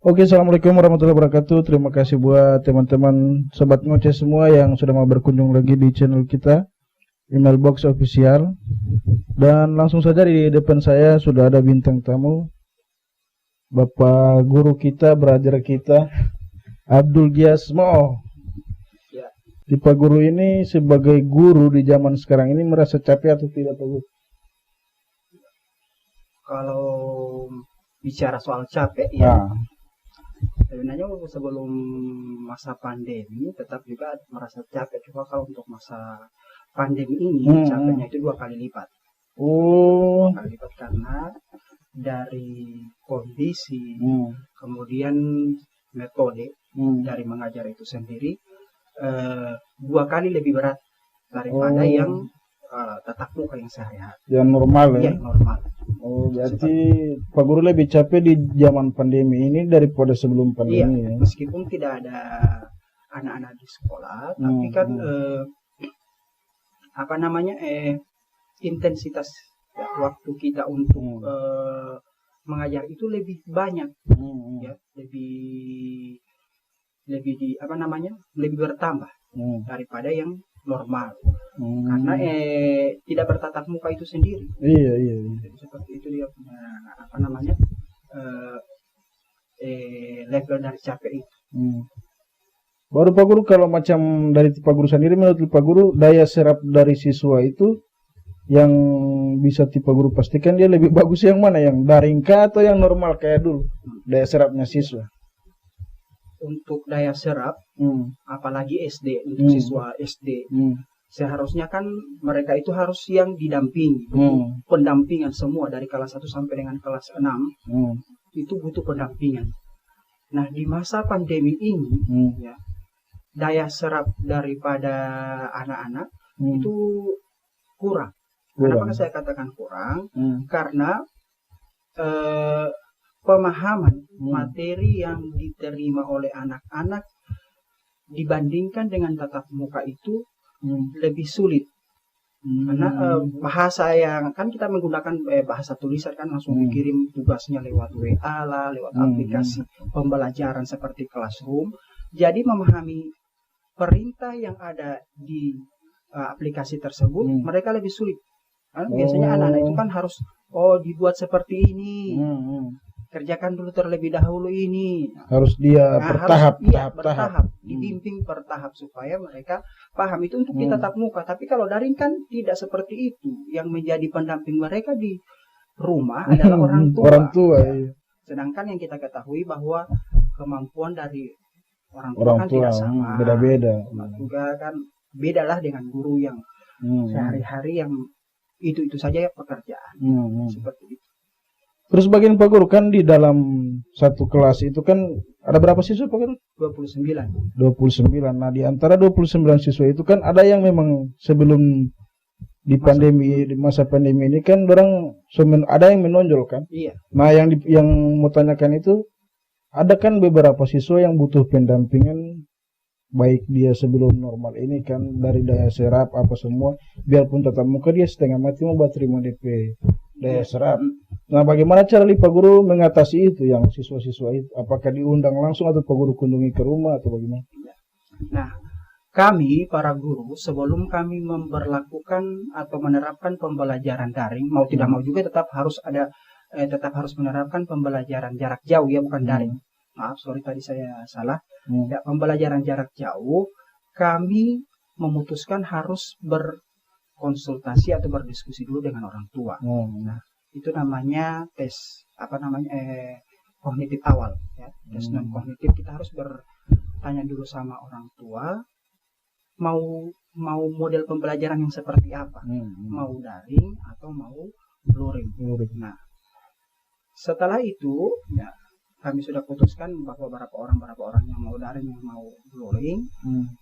Oke, assalamualaikum warahmatullahi wabarakatuh. Terima kasih buat teman-teman sobat ngoceh semua yang sudah mau berkunjung lagi di channel kita, Email Box Official. Dan langsung saja di depan saya sudah ada bintang tamu, Bapak guru kita, belajar kita, Abdul Giasmo. Ya. Pak guru ini sebagai guru di zaman sekarang ini merasa capek atau tidak, Pak Guru? Kalau bicara soal capek ya, Nah, sebenarnya sebelum masa pandemi tetap juga merasa capek. Cuma kalau untuk masa pandemi ini capeknya itu 2 kali lipat. oh, 2 kali lipat karena dari kondisi, kemudian metode dari mengajar itu sendiri 2 kali lebih berat daripada yang tatap muka yang sehari-hari. yang normal ya? Yang normal. Oh, berarti Pak Guru lebih capek di zaman pandemi ini daripada sebelum pandemi ya? Meskipun tidak ada anak-anak di sekolah, tapi kan intensitas waktu kita untuk mengajar itu lebih banyak, ya, lebih bertambah daripada yang normal. Karena tidak bertatap muka itu sendiri. Iya. Seperti itu dia punya level dari capek itu. Baru Pak Guru, kalau macam dari Pak Guru sendiri, menurut Pak Guru daya serap dari siswa itu yang bisa Pak Guru pastikan dia lebih bagus yang mana, yang daring kah atau yang normal kayak dulu daya serapnya siswa? Untuk daya serap, apalagi SD, untuk siswa SD, seharusnya kan mereka itu harus yang didampingi, pendampingan semua dari kelas 1 sampai dengan kelas 6, itu butuh pendampingan. Nah, di masa pandemi ini, ya, daya serap daripada anak-anak itu kurang. Kenapa saya katakan kurang? Karena pemahaman materi yang diterima oleh anak-anak dibandingkan dengan tatap muka itu lebih sulit. Karena bahasa yang kan kita menggunakan bahasa tulisan kan langsung dikirim tugasnya lewat WA lah, lewat aplikasi pembelajaran seperti Classroom. Jadi memahami perintah yang ada di aplikasi tersebut mereka lebih sulit. Biasanya anak-anak itu kan harus dibuat seperti ini. Kerjakan dulu terlebih dahulu ini. Harus dia bertahap, dibimbing bertahap supaya mereka paham. Itu untuk ditatap muka. Tapi kalau daring kan tidak seperti itu. Yang menjadi pendamping mereka di rumah adalah orang tua. Orang tua, iya. Sedangkan yang kita ketahui bahwa kemampuan dari orang tua kan tua, tidak sama. Beda-beda. Juga kan bedalah dengan guru yang sehari-hari yang itu saja pekerjaan. Seperti itu. Terus bagian Pak Guru, kan di dalam satu kelas itu kan ada berapa siswa Pak Guru? 29. 29. Nah, di antara 29 siswa itu kan ada yang memang sebelum di masa pandemi ini kan orang ada yang menonjol kan? Iya. Nah, yang mau tanyakan itu, ada kan beberapa siswa yang butuh pendampingan, baik dia sebelum normal ini kan dari daya serap apa semua, biarpun tatap muka dia setengah mati mau terima DP daya serap. Nah, bagaimana cara Pak Guru mengatasi itu yang siswa-siswa itu? Apakah diundang langsung atau Pak Guru kunjungi ke rumah atau bagaimana? Nah, kami para guru sebelum kami memberlakukan atau menerapkan pembelajaran daring, mau tidak mau juga tetap harus menerapkan pembelajaran jarak jauh, ya, bukan daring. Maaf, sorry tadi saya salah. Ya, pembelajaran jarak jauh kami memutuskan harus berkonsultasi atau berdiskusi dulu dengan orang tua. Nah, itu namanya tes kognitif awal, ya. Tes non kognitif, kita harus bertanya dulu sama orang tua mau model pembelajaran yang seperti apa, mau daring atau mau luring. Nah, setelah itu ya kami sudah putuskan bahwa berapa orang yang mau daring, yang mau luring.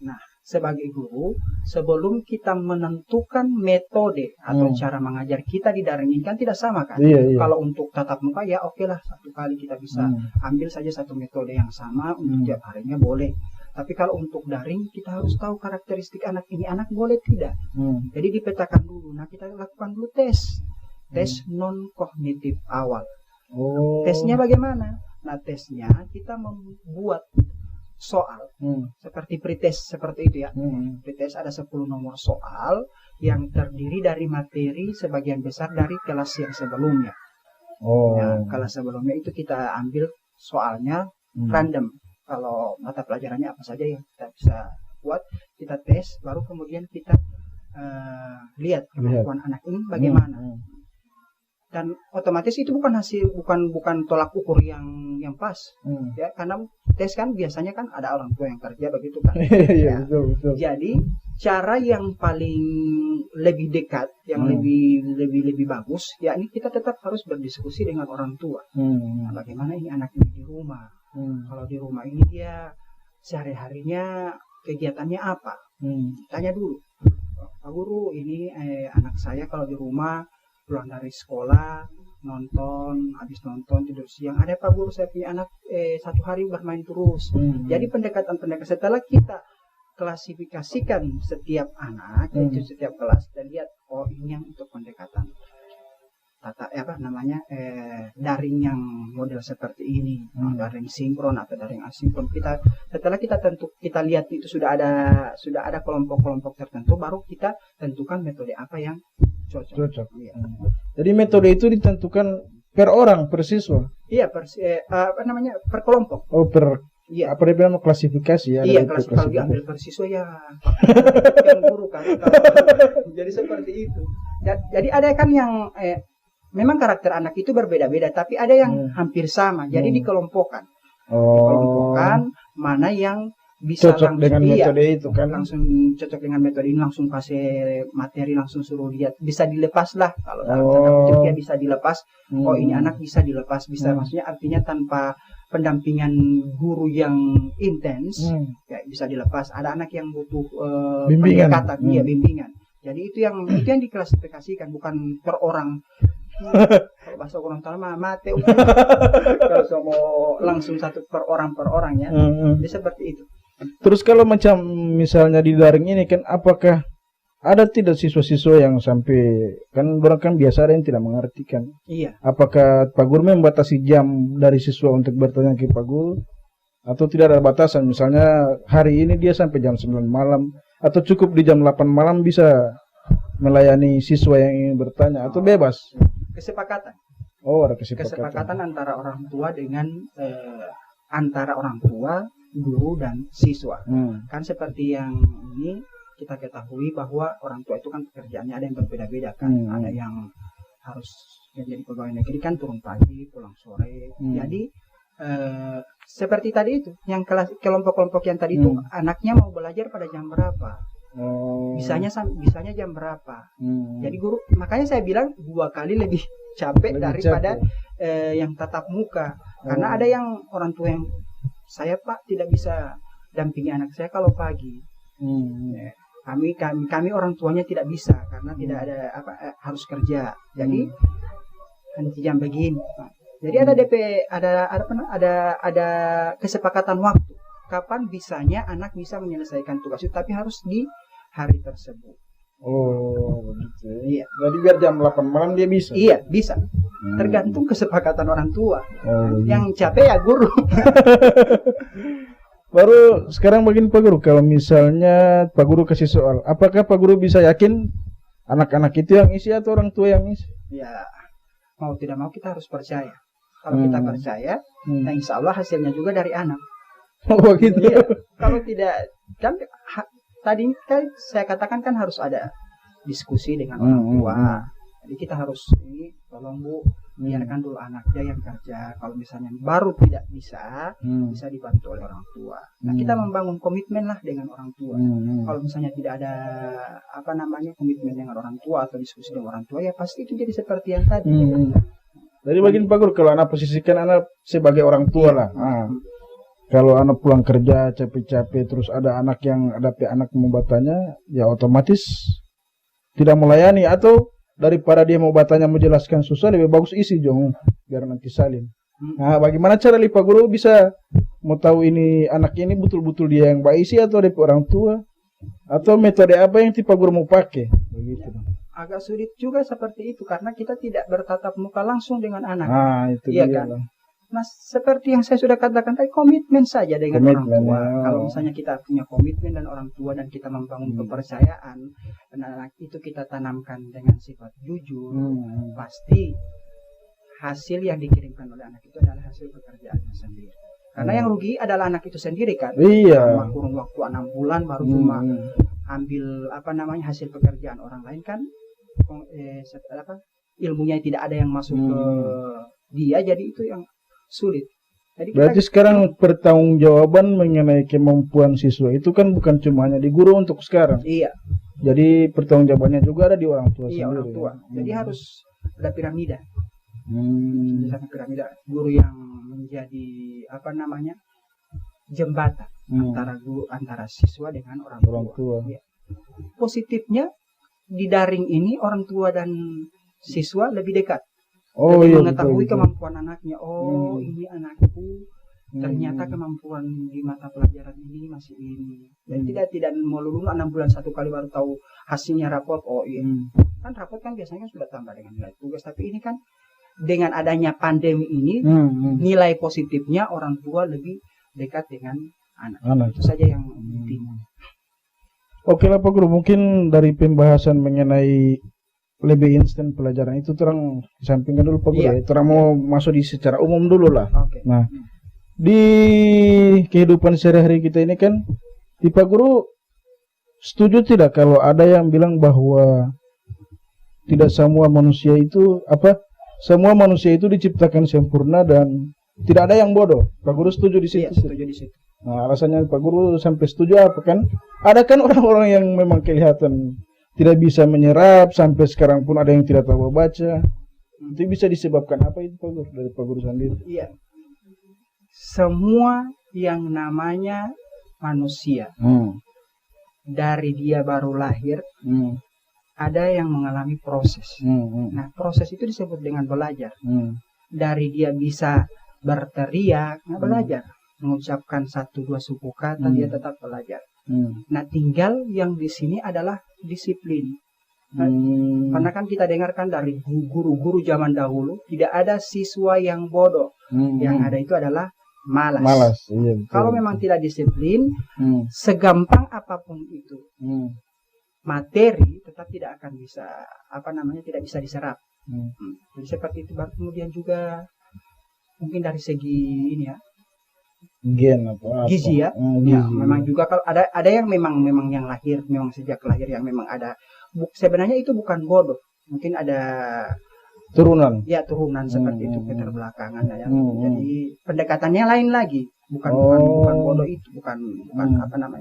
Nah, sebagai guru, sebelum kita menentukan metode atau cara mengajar kita di daring ini kan tidak sama kan? Iya. Kalau untuk tatap muka ya oke lah, satu kali kita bisa ambil saja satu metode yang sama untuk tiap harinya boleh. Tapi kalau untuk daring kita harus tahu karakteristik anak ini, anak boleh tidak. Jadi dipetakan dulu. Nah, kita lakukan dulu tes non kognitif awal. Tesnya bagaimana? Nah, tesnya kita membuat soal seperti pretest seperti itu ya. Pretest ada 10 nomor soal yang terdiri dari materi sebagian besar dari kelas yang sebelumnya. Ya, kelas sebelumnya itu kita ambil soalnya random. Kalau mata pelajarannya apa saja yang kita bisa buat, kita tes, baru kemudian kita lihat kemampuan anak ini bagaimana. Dan otomatis itu bukan hasil, bukan tolak ukur yang pas, ya, karena tes kan biasanya kan ada orang tua yang kerja begitu kan. Ya. Betul. Jadi cara yang paling lebih dekat, yang lebih bagus, yakni kita tetap harus berdiskusi dengan orang tua. Nah, bagaimana ini anak ini di rumah? Kalau di rumah ini dia sehari-harinya kegiatannya apa? Tanya dulu, Pak Guru, ini anak saya kalau di rumah pulang dari sekolah, habis nonton tidur siang. Ada Pak Guru, saya punya anak 1 hari bermain terus. Jadi pendekatan setelah kita klasifikasikan setiap anak, itu setiap kelas, dan lihat, oh ini yang untuk pendekatan daring yang model seperti ini, daring sinkron atau daring asinkron. Setelah kita lihat itu sudah ada kelompok-kelompok tertentu, baru kita tentukan metode apa yang cocok. Ya. Jadi metode itu ditentukan per orang, per siswa. Iya, per kelompok. Iya. Apa dia bilang klasifikasi ya? Iya, kalau diambil per siswa ya yang guru kan. Jadi seperti itu. Jadi ada kan yang memang karakter anak itu berbeda-beda, tapi ada yang hampir sama. Jadi dikelompokkan. Dikelompokkan mana yang bisa cocok dengan metode itu kan, langsung cocok dengan metode ini, langsung kasih materi, langsung suruh lihat, bisa dilepas lah kalau dalam tanda kutip dia bisa dilepas. Oh ini anak bisa dilepas, bisa maksudnya artinya tanpa pendampingan guru yang intens ya bisa dilepas. Ada anak yang butuh bimbingan, bimbingan. Jadi itu yang diklasifikasikan, bukan per orang. Kalau bahasa orang tua mate kalau mau langsung satu per orang ya. Jadi seperti itu. Terus kalau macam misalnya di daring ini kan, apakah ada tidak siswa-siswa yang sampai kan biasa ada yang tidak mengerti kan? Iya. Apakah Pak Guru membatasi jam dari siswa untuk bertanya ke Pak Guru, atau tidak ada batasan? Misalnya hari ini dia sampai jam 9 malam, atau cukup di jam 8 malam bisa melayani siswa yang ingin bertanya, atau bebas? Kesepakatan. Ada kesepakatan antara orang tua dengan antara orang tua, guru dan siswa. Kan seperti yang ini kita ketahui bahwa orang tua itu kan pekerjaannya ada yang berbeda-beda kan. Ada yang harus jadi pegawai negeri kan, turun pagi pulang sore. Jadi seperti tadi itu yang kelompok-kelompok yang tadi itu anaknya mau belajar pada jam berapa, bisanya jam berapa. Jadi guru, makanya saya bilang 2 kali lebih capek daripada yang tatap muka. Karena ada yang orang tua yang, saya Pak tidak bisa dampingi anak saya kalau pagi. Kami orang tuanya tidak bisa karena tidak ada harus kerja. Jadi nanti jam begini. Jadi ada ada kesepakatan waktu kapan bisanya anak bisa menyelesaikan tugas itu, tapi harus di hari tersebut. Begitu. Iya. Jadi biar jam 8 malam dia bisa. Iya, bisa. Tergantung kesepakatan orang tua. Yang capek ya guru. Baru sekarang begini Pak Guru, kalau misalnya Pak Guru kasih soal, apakah Pak Guru bisa yakin anak-anak itu yang isi atau orang tua yang isi? Ya, mau tidak mau kita harus percaya. Kalau kita percaya, nah insya Allah hasilnya juga dari anak. Gitu. Iya. Kalau tidak, kan tadi kan saya katakan kan harus ada diskusi dengan orang tua. Jadi kita harus tolong Bu, biarkan dulu anaknya yang kerja. Kalau misalnya baru tidak bisa dibantu oleh orang tua. Nah kita membangun komitmen lah dengan orang tua. Kalau misalnya tidak ada komitmen dengan orang tua atau diskusi dengan orang tua, ya pasti itu jadi seperti yang tadi. Jadi begini Pak Guru, kalau anak posisikan anak sebagai orang tua lah. Kalau anak pulang kerja capek-capek, terus ada anak mau bertanya, ya otomatis tidak melayani, atau daripada dia mau bertanya menjelaskan susah, lebih bagus isi jong biar nanti salin. Nah, bagaimana cara Pak Guru bisa mau tahu ini anak ini betul-betul dia yang isi atau dari orang tua, atau metode apa yang Pak Guru mau pakai? Begitu. Agak sulit juga seperti itu karena kita tidak bertatap muka langsung dengan anak. Itu iya dia kan. Nah, seperti yang saya sudah katakan tadi, komitmen saja dengan orang Komitmen, tua. ya. Kalau misalnya kita punya komitmen dan orang tua dan kita membangun kepercayaan, dan anak itu kita tanamkan dengan sifat jujur, pasti hasil yang dikirimkan oleh anak itu adalah hasil pekerjaannya sendiri. Karena yang rugi adalah anak itu sendiri kan. Iya. Selama kurun waktu 6 bulan baru cuma ambil hasil pekerjaan orang lain kan, ilmunya tidak ada yang masuk ke dia, jadi itu yang sulit. Jadi Berarti sekarang pertanggungjawaban mengenai kemampuan siswa itu kan bukan cuma hanya di guru untuk sekarang. Iya. Jadi pertanggungjawabannya juga ada di orang tua Iya, sendiri. orang tua. Jadi harus ada piramida. Hmm. Ada piramida. Guru yang menjadi jembatan antara siswa dengan orang tua. Iya. Positifnya di daring ini orang tua dan siswa lebih dekat. Oh lebih iya, mengetahui betul. kemampuan anaknya. Oh, ini anakku ternyata kemampuan di mata pelajaran ini masih ini. Dan tidak melulu 6 bulan satu kali baru tahu hasilnya rapot. Oh iya. Kan rapot kan biasanya sudah tambah dengan nilai tugas, tapi ini kan dengan adanya pandemi ini nilai positifnya orang tua lebih dekat dengan anak. Itu saja yang penting. Oke lah Pak Guru, mungkin dari pembahasan mengenai lebih instan pelajaran itu terang sampingkan dulu Pak Guru. Iya. Ya. Terang mau masuk di secara umum dulu lah. Oke. Nah, di kehidupan sehari-hari kita ini kan, di Pak Guru setuju tidak kalau ada yang bilang bahwa tidak semua manusia itu semua manusia itu diciptakan sempurna dan tidak ada yang bodoh. Pak Guru setuju di situ? Iya, setuju di situ. Nah, alasannya Pak Guru sampai setuju apa kan? Ada kan orang-orang yang memang kelihatan tidak bisa menyerap, sampai sekarang pun ada yang tidak tahu baca. Itu bisa disebabkan apa itu Pak Guru, dari Pak Guru sendiri? Iya. Semua yang namanya manusia, dari dia baru lahir, ada yang mengalami proses. Nah, proses itu disebut dengan belajar. Dari dia bisa berteriak, belajar. Mengucapkan 1-2 suku kata, dia tetap belajar. Nah, tinggal yang di sini adalah disiplin. Karena kan kita dengarkan dari guru-guru zaman dahulu, tidak ada siswa yang bodoh. Yang ada itu adalah malas. Iya, betul. Kalau memang tidak disiplin, segampang apapun itu, materi tetap tidak akan bisa tidak bisa diserap. Jadi seperti itu. Kemudian juga mungkin dari segi ini ya, gen atau apa? gizi ya. Gizi. Ya, memang juga kalau ada yang memang yang lahir memang sejak lahir yang memang ada. Sebenarnya itu bukan bodoh, mungkin ada turunan. Ya, turunan seperti itu, keterbelakangan ya. Jadi pendekatannya lain lagi. Bukan bodoh itu, bukan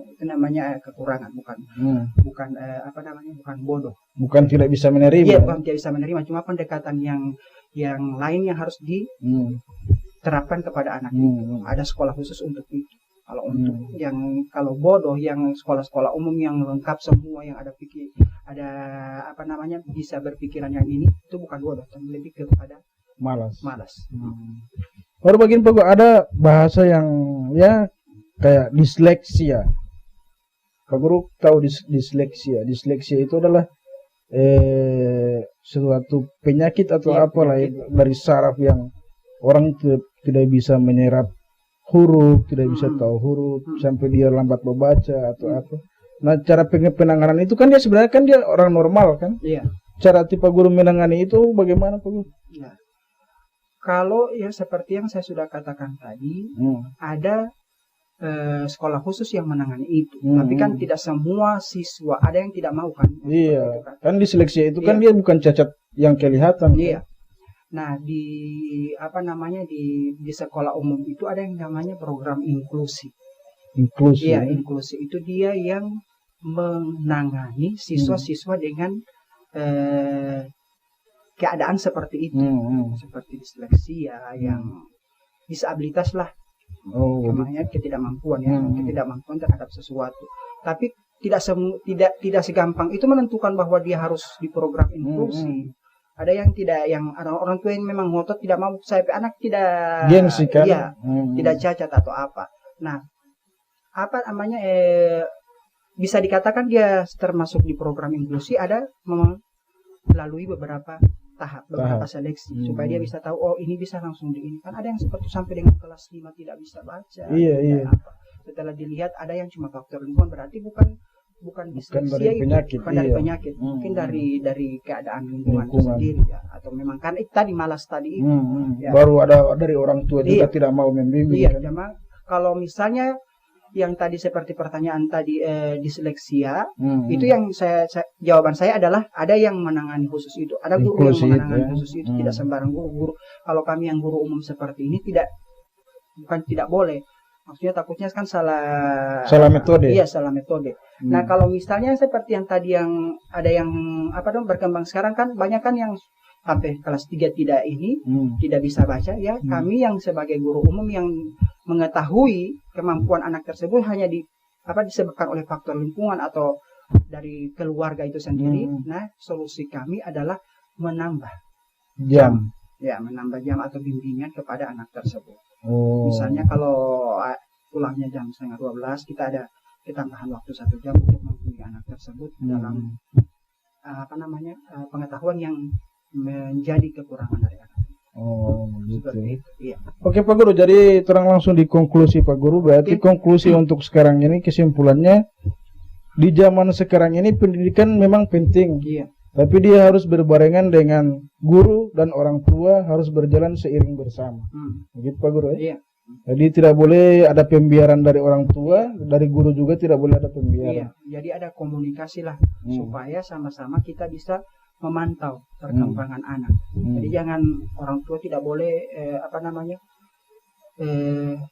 itu namanya kekurangan, bukan bodoh. Bukan tidak bisa menerima. Iya, bukan tidak bisa menerima, cuma pendekatan yang lain yang harus diterapkan kepada anak itu. Ada sekolah khusus untuk itu. Kalau untuk kalau bodoh, yang sekolah-sekolah umum yang lengkap semua, yang ada bisa berpikiran yang ini, itu bukan bodoh, tapi lebih kepada malas. Baru bagian Pak Guru, ada bahasa yang ya kayak disleksia. Pak Guru tahu disleksia? Disleksia itu adalah suatu penyakit atau apalah dari saraf yang orang tidak bisa menyerap huruf, tidak bisa tahu huruf, sampai dia lambat membaca atau apa. Nah, cara penanganan itu kan dia sebenarnya kan dia orang normal kan? Iya. Cara Pak Guru menangani itu bagaimana Pak Guru? Ya. Kalau ya seperti yang saya sudah katakan tadi, ada sekolah khusus yang menangani itu. Tapi kan tidak semua siswa, ada yang tidak mau kan? Iya. Kan diseleksi itu kan dia bukan cacat yang kelihatan. Iya. Nah, di di sekolah umum itu ada yang namanya program inklusi. Inklusi. Iya, inklusi itu dia yang menangani siswa-siswa dengan keadaan seperti itu, seperti disleksia, yang disabilitas lah, namanya ketidakmampuan terhadap sesuatu. Tapi tidak segampang itu menentukan bahwa dia harus di program inklusi. Ada yang tidak, yang orang tua yang memang ngotot tidak mau sampai anak tidak, gengsi kan? Iya, tidak cacat atau apa. Nah, bisa dikatakan dia termasuk di program inklusi, ada melalui beberapa beberapa seleksi supaya dia bisa tahu, oh ini bisa langsung di ini. Kan ada yang seperti sampai dengan kelas 5 tidak bisa baca. Iya. Setelah dilihat ada yang cuma faktor lingkungan, berarti bukan disleksia dari penyakit, bukan dari penyakit, mungkin dari keadaan lingkungan itu sendiri ya, atau memang kan tadi malas tadi itu. Ya. Baru ada dari orang tua juga tidak mau membimbing. Iya, memang kalau misalnya yang tadi seperti pertanyaan tadi disleksia, itu yang jawaban saya adalah ada yang menangani khusus itu, ada guru yang menangani khusus itu, tidak sembarang guru. Kalau kami yang guru umum seperti ini bukan tidak boleh. Maksudnya takutnya kan salah metode. Iya, salah metode. Nah, kalau misalnya seperti yang tadi yang ada yang berkembang sekarang kan banyak kan yang sampai kelas 3 tidak bisa baca ya. Kami yang sebagai guru umum yang mengetahui kemampuan anak tersebut hanya disebabkan oleh faktor lingkungan atau dari keluarga itu sendiri. Nah, solusi kami adalah menambah jam. Ya, menambah jam atau bimbingan kepada anak tersebut. Misalnya kalau pulangnya jam 11:30, kita ada tambahan waktu 1 jam untuk membimbing anak tersebut dalam pengetahuan yang menjadi kekurangan dari anak. Gitu. Iya. Oke Pak Guru, jadi terang langsung di konklusi Pak Guru. Berarti konklusi untuk sekarang ini, kesimpulannya di zaman sekarang ini pendidikan memang penting. Iya. Tapi dia harus berbarengan dengan guru dan orang tua, harus berjalan seiring bersama. Begitu Pak Guru ya? Iya. Jadi tidak boleh ada pembiaran dari orang tua, dari guru juga tidak boleh ada pembiaran. Iya. Jadi ada komunikasi lah supaya sama-sama kita bisa memantau perkembangan anak. Jadi jangan orang tua tidak boleh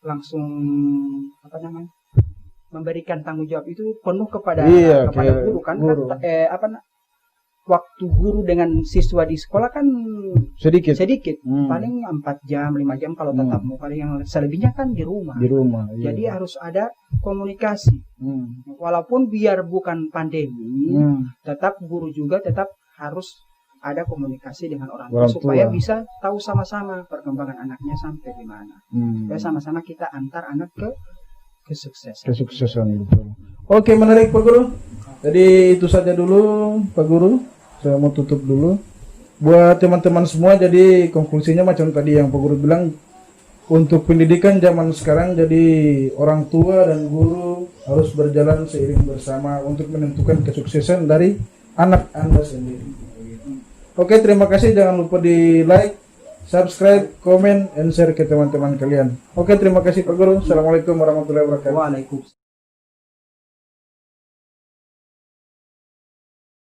langsung memberikan tanggung jawab itu penuh kepada guru kan. Waktu guru dengan siswa di sekolah kan sedikit. Paling 4 jam 5 jam kalau tatap muka, yang selebihnya kan di rumah. Iya. Jadi harus ada komunikasi. Walaupun biar bukan pandemi, tetap guru juga tetap harus ada komunikasi dengan orang tua supaya bisa tahu sama-sama perkembangan anaknya sampai di mana. Supaya sama-sama kita antar anak ke kesuksesan. Betul. Oke, menarik Pak Guru. Jadi itu saja dulu Pak Guru. Saya mau tutup dulu. Buat teman-teman semua, jadi konklusinya macam tadi yang Pak Guru bilang, untuk pendidikan zaman sekarang jadi orang tua dan guru harus berjalan seiring bersama untuk menentukan kesuksesan dari anak Anda sendiri. Oke, terima kasih. Jangan lupa di like, subscribe, komen, and share ke teman-teman kalian. Oke, terima kasih Pak Guru. Assalamualaikum warahmatullahi wabarakatuh. Waalaikumsalam.